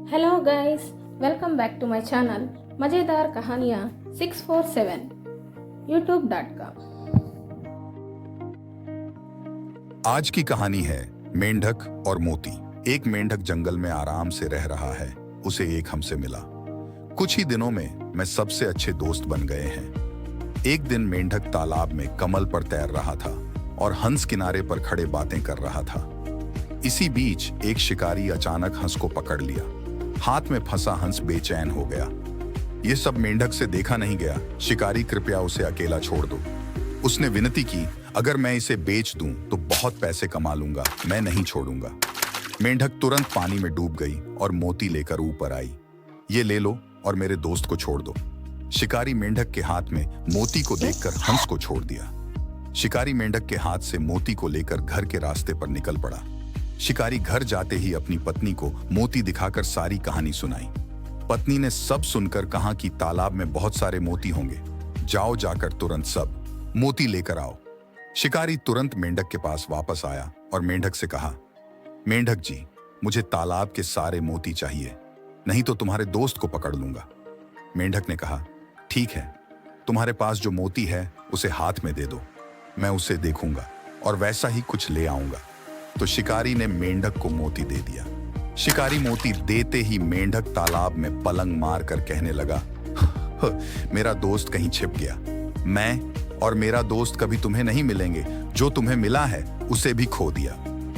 Hello guys, welcome back to my channel मज़ेदार कहानियाँ 647 youtube.com। आज की कहानी है मेंढक और मोती। एक मेंढक जंगल में आराम से रह रहा है। उसे एक हमसे मिला। कुछ ही दिनों में मैं सबसे अच्छे दोस्त बन गए हैं। एक दिन मेंढक तालाब में कमल पर तैर रहा था और हंस किनारे पर खड़े बातें कर रहा था। इसी बीच एक शिकारी अचानक हंस को पकड़ लिया। हाथ में फंसा हंस बेचैन हो गया। ये सब मेंढक से देखा नहीं गया। शिकारी, कृपया उसे अकेला छोड़ दो। उसने विनती की, अगर मैं इसे बेच दूं तो बहुत पैसे कमा लूंगा, मैं नहीं छोड़ूंगा। मेंढक तुरंत पानी में डूब गई और मोती लेकर ऊपर आई। ये ले लो और मेरे दोस्त को छोड़ दो। शिकारी मेंढक के हाथ में मोती को देखकर हंस को छोड़ दिया। शिकारी मेंढक के हाथ से मोती को लेकर घर के रास्ते पर निकल पड़ा। शिकारी घर जाते ही अपनी पत्नी को मोती दिखाकर सारी कहानी सुनाई। पत्नी ने सब सुनकर कहा कि तालाब में बहुत सारे मोती होंगे, जाओ जाकर तुरंत सब मोती लेकर आओ। शिकारी तुरंत मेंढक के पास वापस आया और मेंढक से कहा, मेंढक जी, मुझे तालाब के सारे मोती चाहिए, नहीं तो तुम्हारे दोस्त को पकड़ लूंगा। मेंढक ने कहा, ठीक है, तुम्हारे पास जो मोती है उसे हाथ में दे दो, मैं उसे देखूंगा और वैसा ही कुछ ले आऊंगा। तो शिकारी ने मेंढक को मोती दे दिया। शिकारी मोती देते ही मेंढक तालाब में पलंग मार कर कहने लगा, मेरा दोस्त कहीं छिप गया। मैं और मेरा दोस्त कभी तुम्हें नहीं मिलेंगे, जो तुम्हें मिला है उसे भी खो दिया।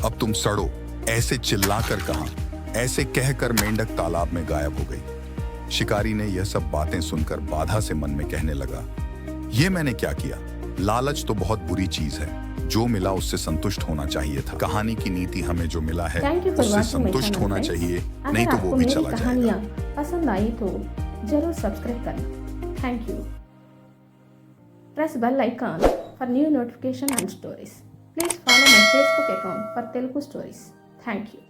अब तुम सड़ो, ऐसे चिल्लाकर कहा। ऐसे कहकर मेंढक तालाब में गायब हो गई। शिकारी ने यह सब बातें सुनकर बाधा से मन में कहने लगा, ये मैंने क्या किया? लालच तो बहुत बुरी चीज है, जो मिला उससे संतुष्ट होना चाहिए था। कहानी की नीति हमें जो मिला है उससे संतुष्ट होना चाहिए, नहीं तो वो भी चला जाएगा। कहानियाँ पसंद आई तो जरूर सब्सक्राइब करना। Thank you. Press bell icon for new notification and stories. Please follow my Facebook account for Telugu stories. Thank you.